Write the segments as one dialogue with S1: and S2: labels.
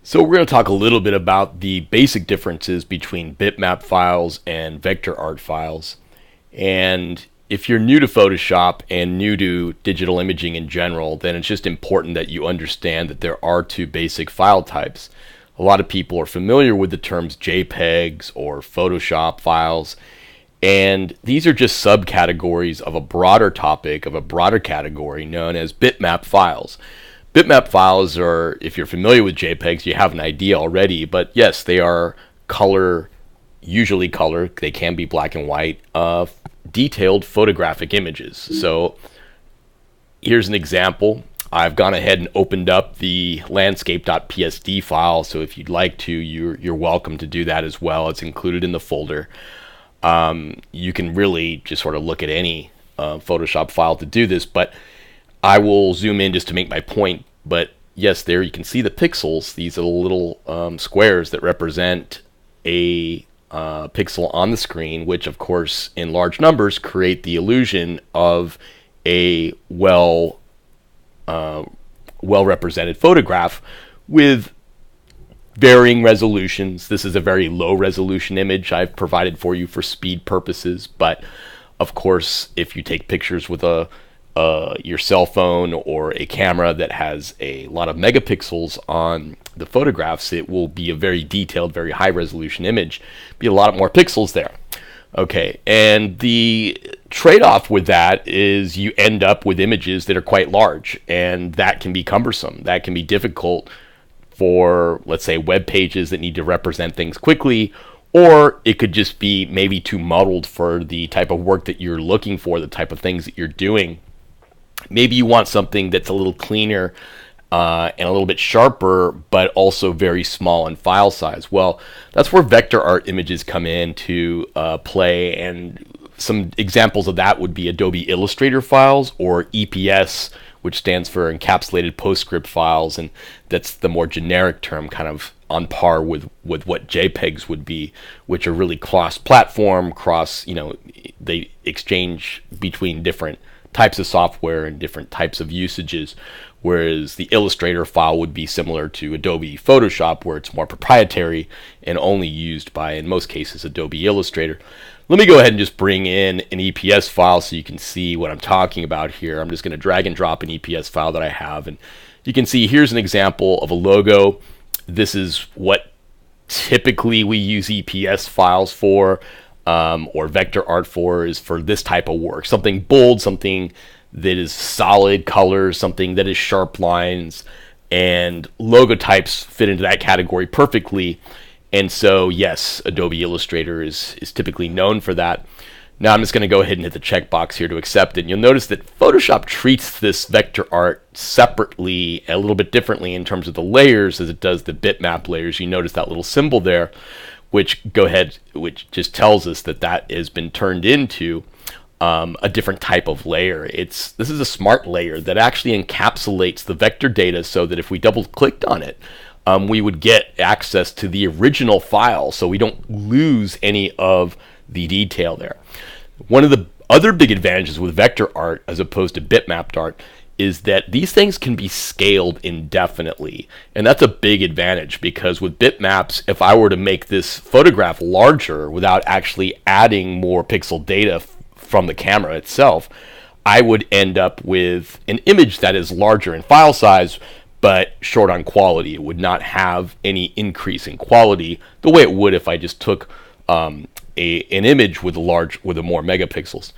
S1: So we're going to talk a little bit about the basic differences between bitmap files and vector art files. And if you're new to Photoshop and new to digital imaging in general, then it's just important that you understand that there are two basic file types. A lot of people are familiar with the terms JPEGs or Photoshop files, and these are just subcategories of a broader topic, of a broader category known as bitmap files. Bitmap files are, if you're familiar with JPEGs, you have an idea already, but yes, they are color, usually color, they can be black and white, detailed photographic images. So here's an example. I've gone ahead and opened up the landscape.psd file, so if you'd like to, you're welcome to do that as well. It's included in the folder. You can really just sort of look at any Photoshop file to do this, but I will zoom in just to make my point. But yes, there you can see the pixels. These are the little squares that represent a pixel on the screen, which of course in large numbers create the illusion of a well represented photograph with varying resolutions. This is a very low resolution image I've provided for you for speed purposes, but of course if you take pictures with your cell phone or a camera that has a lot of megapixels on the photographs, it will be a very detailed, very high resolution image. Be a lot more pixels there. Okay, and the trade-off with that is you end up with images that are quite large, and that can be cumbersome. That can be difficult for, let's say, web pages that need to represent things quickly, or it could just be maybe too muddled for the type of work that you're looking for, the type of things that you're doing. Maybe you want something that's a little cleaner and a little bit sharper, but also very small in file size. Well, that's where vector art images come in to play, and some examples of that would be Adobe Illustrator files or EPS, which stands for Encapsulated PostScript files, and that's the more generic term, kind of on par with what JPEGs would be, which are really cross-platform, they exchange between different types of software and different types of usages, whereas the Illustrator file would be similar to Adobe Photoshop, where it's more proprietary and only used by, in most cases, Adobe Illustrator. Let me go ahead and just bring in an EPS file so you can see what I'm talking about here. I'm just going to drag and drop an EPS file that I have, and you can see here's an example of a logo. This is what typically we use EPS files for, or vector art for, is for this type of work. Something bold, something that is solid colors, something that is sharp lines, and logo types fit into that category perfectly. And so, yes, Adobe Illustrator is typically known for that. Now I'm just going to go ahead and hit the checkbox here to accept it. And you'll notice that Photoshop treats this vector art separately, a little bit differently in terms of the layers as it does the bitmap layers. You notice that little symbol there, which just tells us that has been turned into a different type of layer. This is a smart layer that actually encapsulates the vector data so that if we double clicked on it, we would get access to the original file, so we don't lose any of the detail there. One of the other big advantages with vector art as opposed to bitmapped art is that these things can be scaled indefinitely, and that's a big advantage, because with bitmaps, if I were to make this photograph larger without actually adding more pixel data from the camera itself, I would end up with an image that is larger in file size but short on quality. It would not have any increase in quality the way it would if I just took an image with more megapixels.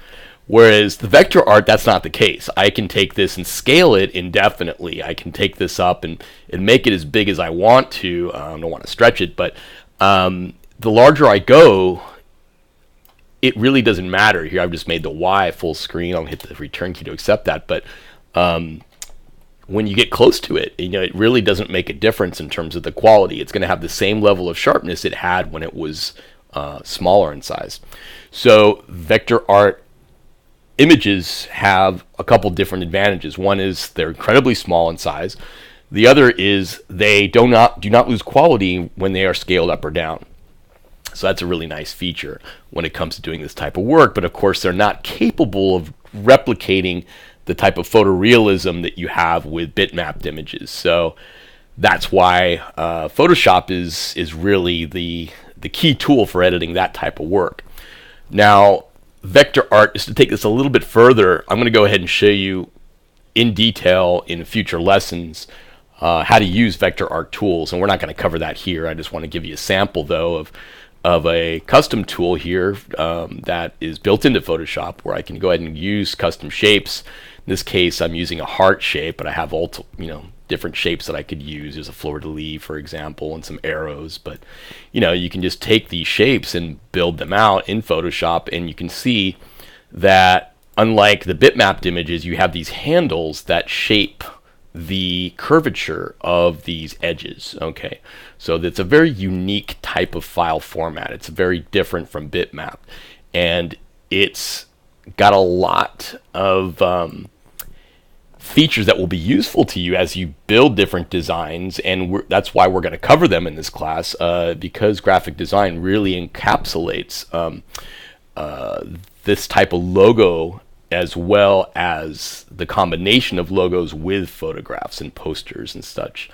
S1: Whereas the vector art, that's not the case. I can take this and scale it indefinitely. I can take this up and make it as big as I want to. I don't want to stretch it, but the larger I go, it really doesn't matter. Here I've just made the Y full screen. I'll hit the return key to accept that. But when you get close to it, it really doesn't make a difference in terms of the quality. It's going to have the same level of sharpness it had when it was smaller in size. So vector art images have a couple different advantages. One is they're incredibly small in size. The other is they do not lose quality when they are scaled up or down. So that's a really nice feature when it comes to doing this type of work. But of course, they're not capable of replicating the type of photorealism that you have with bitmapped images. So That's why Photoshop is really the key tool for editing that type of work. Now, vector art, is to take this a little bit further, I'm going to go ahead and show you in detail in future lessons how to use vector art tools, and we're not going to cover that here. I just want to give you a sample, though, of a custom tool here that is built into Photoshop, where I can go ahead and use custom shapes. In this case, I'm using a heart shape, but I have different shapes that I could use. There's a fleur-de-lis, for example, and some arrows. But you can just take these shapes and build them out in Photoshop, and you can see that unlike the bitmapped images, you have these handles that shape the curvature of these edges. Okay, so that's a very unique type of file format. It's very different from bitmap, and it's got a lot of features that will be useful to you as you build different designs, and that's why we're going to cover them in this class, because graphic design really encapsulates this type of logo, as well as the combination of logos with photographs and posters and such.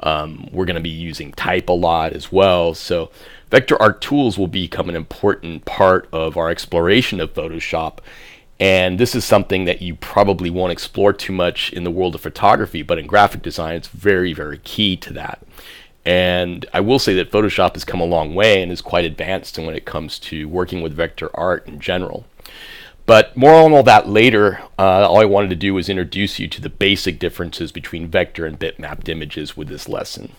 S1: We're going to be using type a lot as well, so vector art tools will become an important part of our exploration of Photoshop. And this is something that you probably won't explore too much in the world of photography, but in graphic design, it's very, very key to that. And I will say that Photoshop has come a long way and is quite advanced when it comes to working with vector art in general. But more on all that later. All I wanted to do was introduce you to the basic differences between vector and bitmapped images with this lesson.